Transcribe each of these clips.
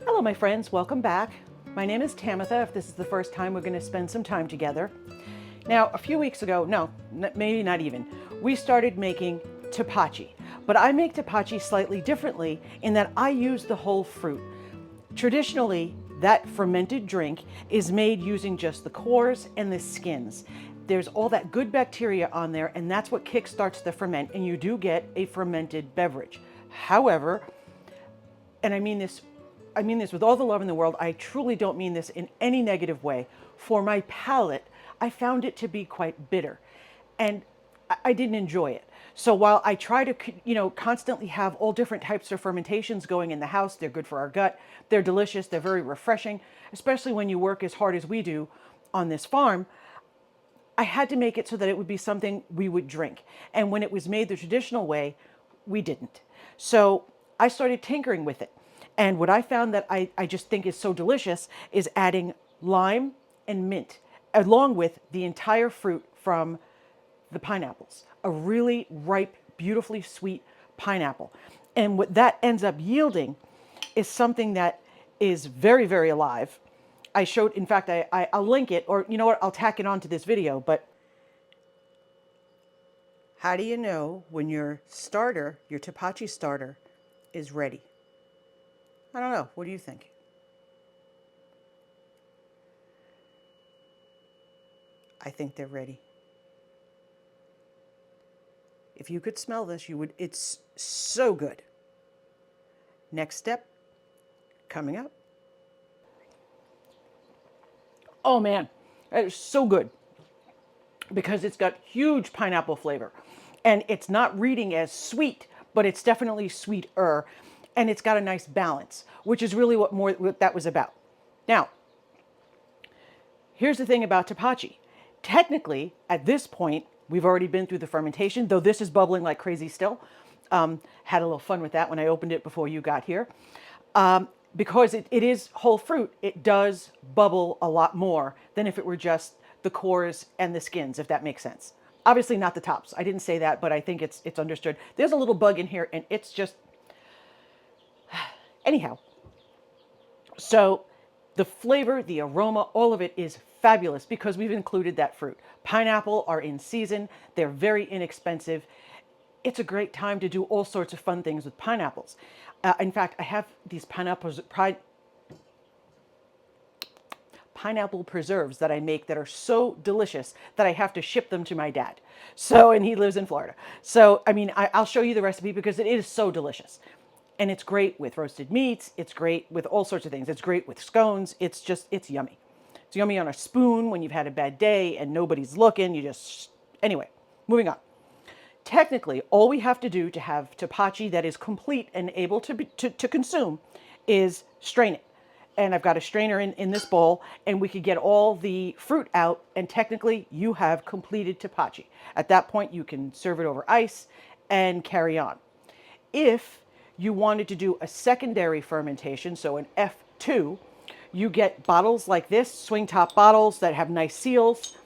Hello, my friends. Welcome back. My name is Tamitha, if this is the first time we're going to spend some time together. Now, a few weeks ago, maybe not even, we started making Tepache. But I make Tepache slightly differently in that I use the whole fruit. Traditionally, that fermented drink is made using just the cores and the skins. There's all that good bacteria on there, and that's what kickstarts the ferment, and you do get a fermented beverage. However, and I mean this with all the love in the world. I truly don't mean this in any negative way. For my palate, I found it to be quite bitter, and I didn't enjoy it. So while I try to, constantly have all different types of fermentations going in the house, they're good for our gut, they're delicious, they're very refreshing, especially when you work as hard as we do on this farm. I had to make it so that it would be something we would drink. And when it was made the traditional way, we didn't. So I started tinkering with it. And what I found that I just think is so delicious is adding lime and mint, along with the entire fruit from the pineapples. A really ripe, beautifully sweet pineapple. And what that ends up yielding is something that is very, very alive. I showed, in fact, I'll link it, or you know what, I'll tack it onto this video. But how do you know when your starter, your Tepache starter, is ready? I don't know. What do you think? I think they're ready. If you could smell this, you would. It's so good. Next step coming up. Oh man, that is so good because it's got huge pineapple flavor, and it's not reading as sweet, but it's definitely sweeter, and it's got a nice balance, which is really what that was about. Now, here's the thing about Tepache. Technically, at this point, we've already been through the fermentation, though this is bubbling like crazy still. Had a little fun with that when I opened it before you got here. Because it is whole fruit, it does bubble a lot more than if it were just the cores and the skins, if that makes sense. Obviously not the tops. I didn't say that, but I think it's understood. There's a little bug in here, and it's just... Anyhow, so the flavor, the aroma, all of it is fabulous because we've included that fruit. Pineapple are in season. They're very inexpensive. It's a great time to do all sorts of fun things with pineapples. In fact, I have these pineapple preserves that I make that are so delicious that I have to ship them to my dad. So, and he lives in Florida. So, I mean, I'll show you the recipe because it is so delicious. And it's great with roasted meats. It's great with all sorts of things. It's great with scones. It's yummy. It's yummy on a spoon when you've had a bad day and nobody's looking. Anyway, moving on. Technically, all we have to do to have Tepache that is complete and able to consume is strain it. And I've got a strainer in this bowl, and we could get all the fruit out, and technically you have completed Tepache. At that point, you can serve it over ice and carry on. If you wanted to do a secondary fermentation, so an F2, you get bottles like this, swing top bottles that have nice seals,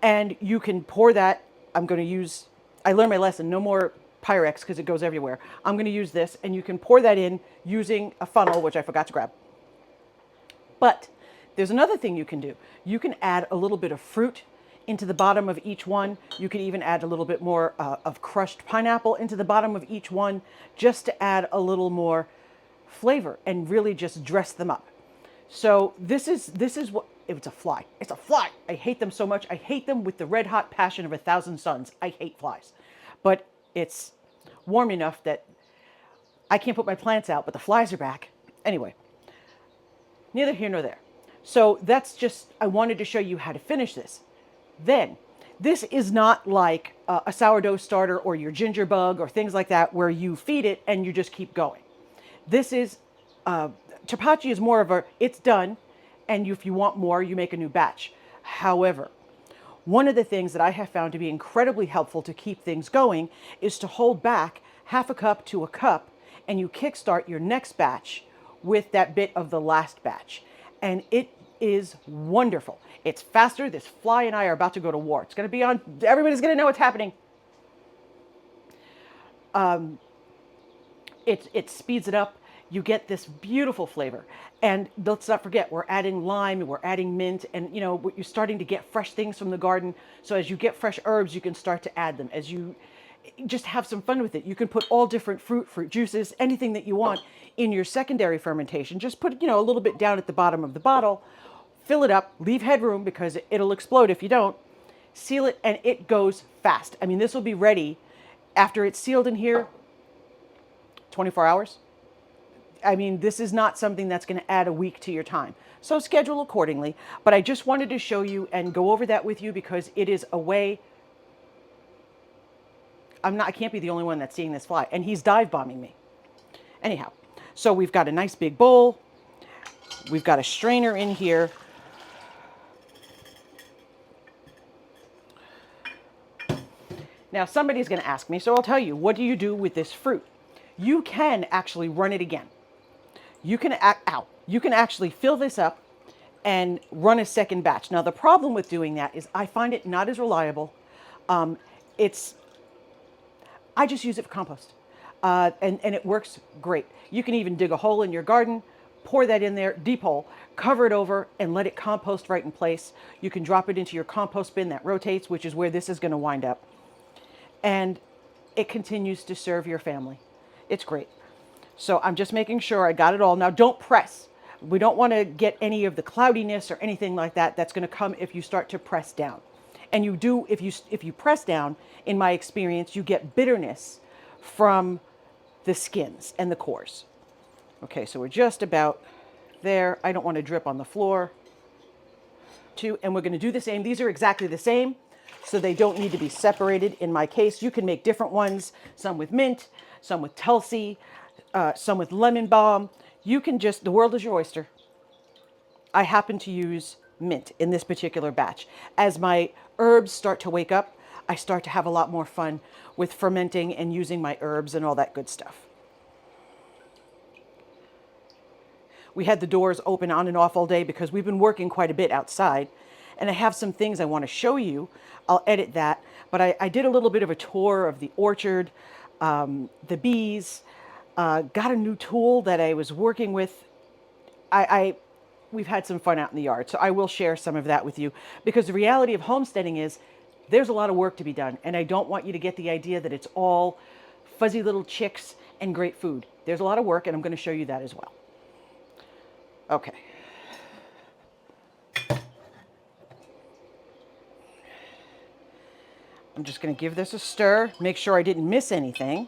and you can pour that. I learned my lesson, no more Pyrex because it goes everywhere. I'm going to use this, and you can pour that in using a funnel, which I forgot to grab. But there's another thing you can do. You can add a little bit of fruit into the bottom of each one. You can even add a little bit more of crushed pineapple into the bottom of each one just to add a little more flavor and really just dress them up. So this is what... It's a fly. It's a fly. I hate them so much. I hate them with the red hot passion of 1,000 suns. I hate flies. But it's warm enough that I can't put my plants out, but the flies are back. Anyway, neither here nor there. So that's just, I wanted to show you how to finish this. Then, this is not like a sourdough starter or your ginger bug or things like that where you feed it and you just keep going. This is, Tepache is more of a, it's done, and if you want more, you make a new batch. However, one of the things that I have found to be incredibly helpful to keep things going is to hold back half a cup to a cup, and you kickstart your next batch with that bit of the last batch. And it is wonderful. It's faster. This fly and I are about to go to war. It's going to be on, everybody's going to know what's happening. It speeds it up. you get this beautiful flavor. And let's not forget, we're adding lime, we're adding mint, and you know, you're starting to get fresh things from the garden. So as you get fresh herbs, you can start to add them. As you just have some fun with it, you can put all different fruit juices, anything that you want in your secondary fermentation. Just put, you know, a little bit down at the bottom of the bottle, fill it up, leave headroom because it'll explode if you don't. Seal it, and it goes fast. I mean, this will be ready after it's sealed in here, 24 hours. I mean, this is not something that's going to add a week to your time. So schedule accordingly. But I just wanted to show you and go over that with you because it is a way. I can't be the only one that's seeing this fly. And he's dive bombing me. Anyhow, so we've got a nice big bowl. We've got a strainer in here. Now, somebody's going to ask me, so I'll tell you, what do you do with this fruit? You can actually run it again. You can actually fill this up and run a second batch. Now, the problem with doing that is I find it not as reliable. I just use it for compost, and it works great. You can even dig a hole in your garden, pour that in there, deep hole, cover it over, and let it compost right in place. You can drop it into your compost bin that rotates, which is where this is going to wind up. And it continues to serve your family. It's great. So I'm just making sure I got it all. Now, don't press. We don't want to get any of the cloudiness or anything like that. That's going to come if you start to press down. And you do, if you press down, in my experience, you get bitterness from the skins and the cores. Okay, so we're just about there. I don't want to drip on the floor. And we're going to do the same. These are exactly the same, so they don't need to be separated. In my case, you can make different ones, some with mint, some with Tulsi, some with lemon balm. You can just, the world is your oyster. I happen to use mint in this particular batch. As my herbs start to wake up, I start to have a lot more fun with fermenting and using my herbs and all that good stuff. We had the doors open on and off all day because we've been working quite a bit outside. And I have some things I want to show you. I'll edit that. But I did a little bit of a tour of the orchard, the bees, got a new tool that I was working with. We've had some fun out in the yard. So I will share some of that with you because the reality of homesteading is there's a lot of work to be done. And I don't want you to get the idea that it's all fuzzy little chicks and great food. There's a lot of work, and I'm going to show you that as well. Okay. I'm just going to give this a stir, make sure I didn't miss anything.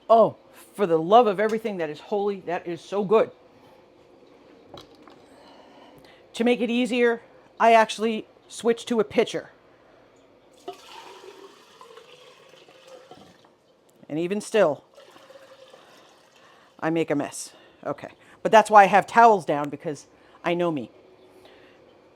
Oh, for the love of everything that is holy, that is so good. To make it easier, I actually switched to a pitcher. And even still, I make a mess. Okay, but that's why I have towels down, because I know me.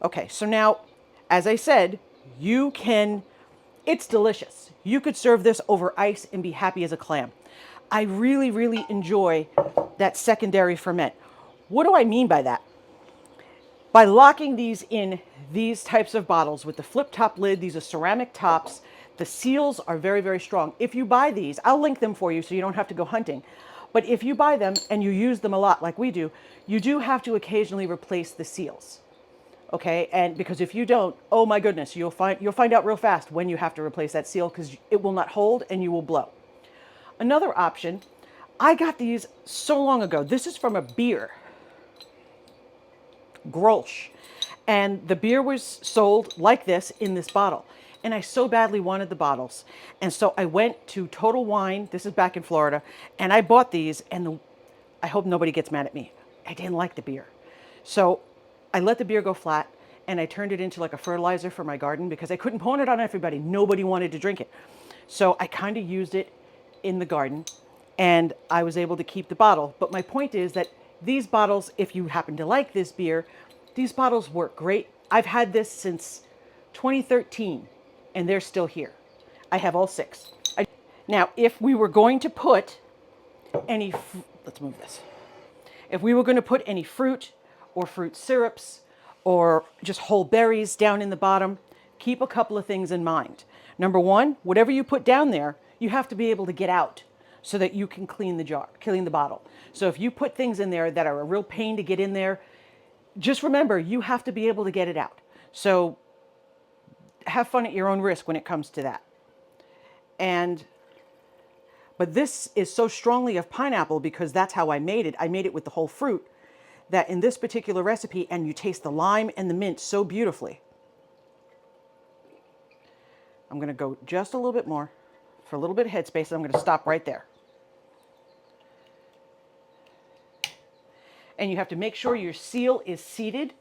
Okay, so now, as I said, it's delicious. You could serve this over ice and be happy as a clam. I really, really enjoy that secondary ferment. What do I mean by that? By locking these in these types of bottles with the flip top lid, these are ceramic tops. The seals are very, very strong. If you buy these, I'll link them for you so you don't have to go hunting. But if you buy them and you use them a lot like we do, you do have to occasionally replace the seals. Okay, and because if you don't, oh my goodness, you'll find out real fast when you have to replace that seal because it will not hold and you will blow. Another option, I got these so long ago. This is from a beer, Grolsch, and the beer was sold like this in this bottle. And I so badly wanted the bottles. And so I went to Total Wine, this is back in Florida, and I bought these, and I hope nobody gets mad at me. I didn't like the beer. So I let the beer go flat, and I turned it into like a fertilizer for my garden because I couldn't pour it on everybody. Nobody wanted to drink it. So I kind of used it in the garden, and I was able to keep the bottle. But my point is that these bottles, if you happen to like this beer, these bottles work great. I've had this since 2013, and they're still here. I have all 6. Now, if we were going to put any, let's move this. If we were going to put any fruit or fruit syrups or just whole berries down in the bottom, keep a couple of things in mind. Number one, whatever you put down there, you have to be able to get out so that you can clean the jar, clean the bottle. So if you put things in there that are a real pain to get in there, just remember you have to be able to get it out. So have fun at your own risk when it comes to that. But this is so strongly of pineapple because that's how I made it. I made it with the whole fruit, that in this particular recipe, and you taste the lime and the mint so beautifully. I'm going to go just a little bit more for a little bit of headspace, and I'm going to stop right there. And you have to make sure your seal is seated.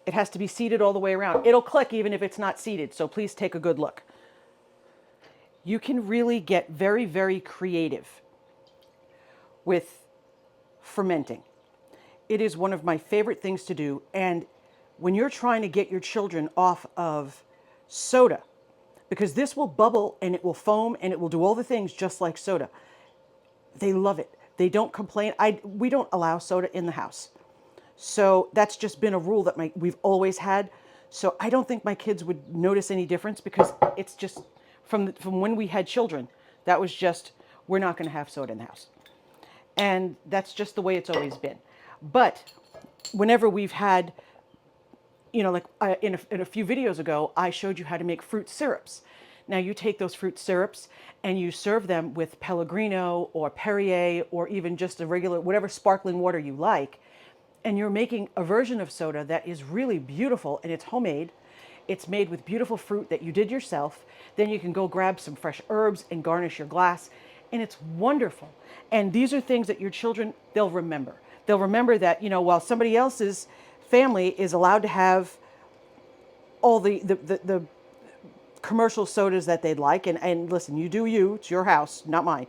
It has to be seated all the way around. It'll click even if it's not seated, so please take a good look. You can really get very, very creative with fermenting. It is one of my favorite things to do, and when you're trying to get your children off of soda, because this will bubble and it will foam and it will do all the things just like soda. They love it. They don't complain. We don't allow soda in the house. So that's just been a rule that we've always had. So I don't think my kids would notice any difference because it's just from when we had children, that was just, we're not going to have soda in the house. And that's just the way it's always been. But whenever we've had, like in a few videos ago, I showed you how to make fruit syrups. Now you take those fruit syrups and you serve them with Pellegrino or Perrier or even just a regular, whatever sparkling water you like. And you're making a version of soda that is really beautiful, and it's homemade. It's made with beautiful fruit that you did yourself. Then you can go grab some fresh herbs and garnish your glass. And it's wonderful. And these are things that your children, they'll remember. They'll remember that, while somebody else's family is allowed to have all the commercial sodas that they'd like. And listen, you do you. It's your house, not mine.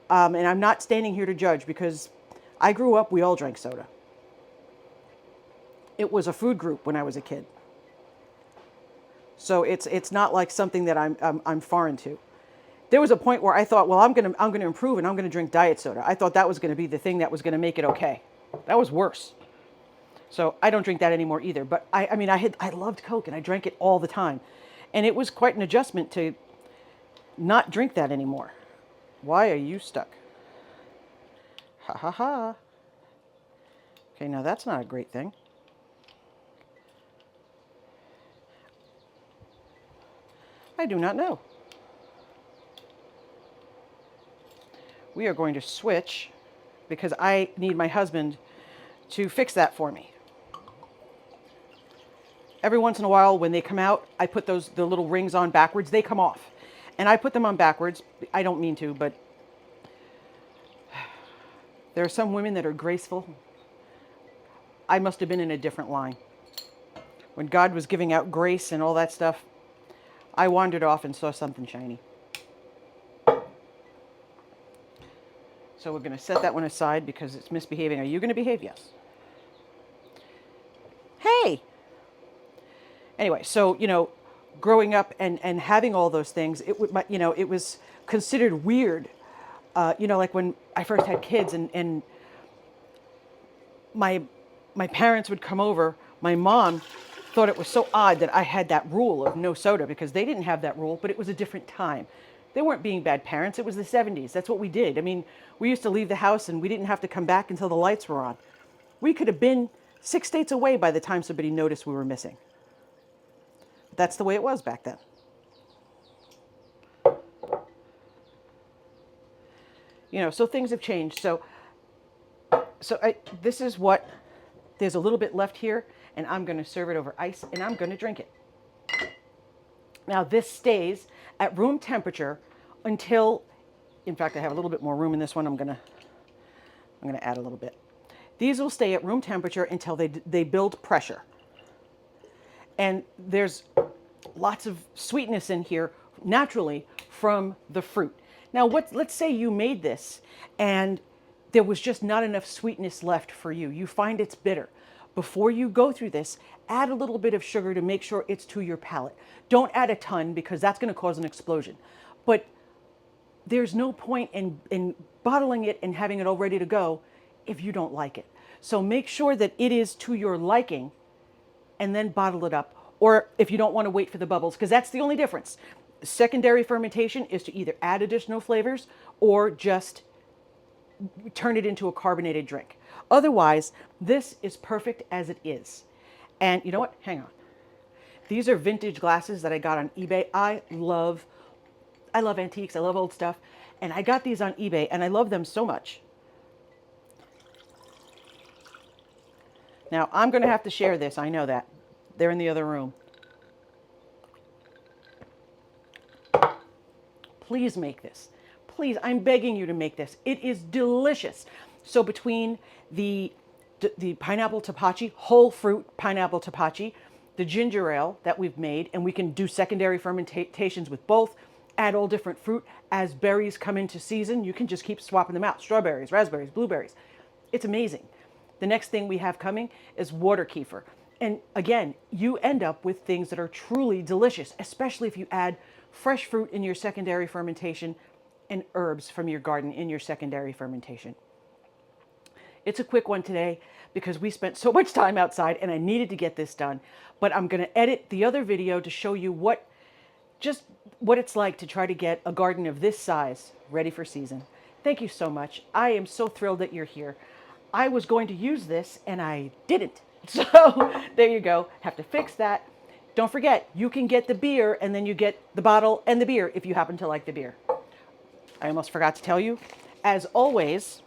And I'm not standing here to judge because I grew up, we all drank soda. It was a food group when I was a kid. So it's not like something that I'm foreign to. There was a point where I thought, well, I'm gonna improve and I'm gonna drink diet soda. I thought that was gonna be the thing that was gonna make it okay. That was worse. So I don't drink that anymore either. But I loved Coke and I drank it all the time. And it was quite an adjustment to not drink that anymore. Why are you stuck? Ha ha ha. Okay, now that's not a great thing. I do not know. We are going to switch because I need my husband to fix that for me. Every once in a while when they come out, I put the little rings on backwards. They come off. And I put them on backwards. I don't mean to, but there are some women that are graceful. I must have been in a different line. When God was giving out grace and all that stuff, I wandered off and saw something shiny. So we're going to set that one aside because it's misbehaving. Are you going to behave? Yes. Hey! Anyway, so, growing up and having all those things, it was considered weird. Like when I first had kids and my parents would come over, my mom thought it was so odd that I had that rule of no soda because they didn't have that rule, but it was a different time. They weren't being bad parents. It was the 70s. That's what we did. I mean, we used to leave the house and we didn't have to come back until the lights were on. We could have been 6 states away by the time somebody noticed we were missing. That's the way it was back then. So things have changed. This is what, there's a little bit left here, and I'm going to serve it over ice, and I'm going to drink it. Now, this stays at room temperature until, in fact, I have a little bit more room in this one. I'm going to add a little bit. These will stay at room temperature until they build pressure. And there's lots of sweetness in here naturally from the fruit. Now, let's say you made this and there was just not enough sweetness left for you. You find it's bitter. Before you go through this, add a little bit of sugar to make sure it's to your palate. Don't add a ton because that's going to cause an explosion. But there's no point in bottling it and having it all ready to go if you don't like it. So make sure that it is to your liking and then bottle it up. Or if you don't want to wait for the bubbles, because that's the only difference. Secondary fermentation is to either add additional flavors or just turn it into a carbonated drink. Otherwise, this is perfect as it is. And you know what? Hang on. These are vintage glasses that I got on eBay. I love antiques. I love old stuff. And I got these on eBay and I love them so much. Now, I'm going to have to share this. I know that. They're in the other room. Please make this. Please, I'm begging you to make this. It is delicious. So between the pineapple Tepache, whole fruit pineapple Tepache, the ginger ale that we've made, and we can do secondary fermentations with both, add all different fruit. As berries come into season, you can just keep swapping them out. Strawberries, raspberries, blueberries. It's amazing. The next thing we have coming is water kefir. And again, you end up with things that are truly delicious, especially if you add fresh fruit in your secondary fermentation and herbs from your garden in your secondary fermentation. It's a quick one today because we spent so much time outside and I needed to get this done. But I'm going to edit the other video to show you just what it's like to try to get a garden of this size ready for season. Thank you so much. I am so thrilled that you're here. I was going to use this and I didn't. So there you go. Have to fix that. Don't forget, you can get the beer and then you get the bottle and the beer if you happen to like the beer. I almost forgot to tell you, as always,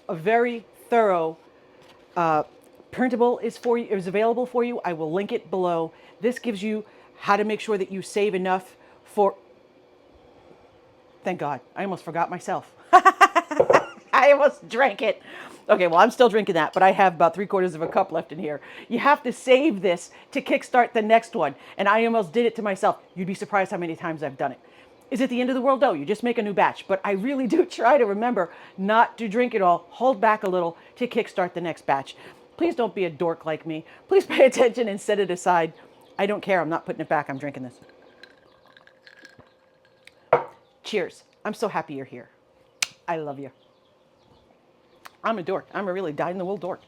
a very thorough printable is available for you. I will link it below. This gives you how to make sure that you save enough for... Thank God, I almost forgot myself. I almost drank it. Okay, well, I'm still drinking that, but I have about 3/4 of a cup left in here. You have to save this to kickstart the next one. And I almost did it to myself. You'd be surprised how many times I've done it. Is it the end of the world? No, you just make a new batch. But I really do try to remember not to drink it all, hold back a little to kickstart the next batch. Please don't be a dork like me. Please pay attention and set it aside. I don't care. I'm not putting it back. I'm drinking this. Cheers. I'm so happy you're here. I love you. I'm a dork. I'm a really dyed-in-the-wool dork.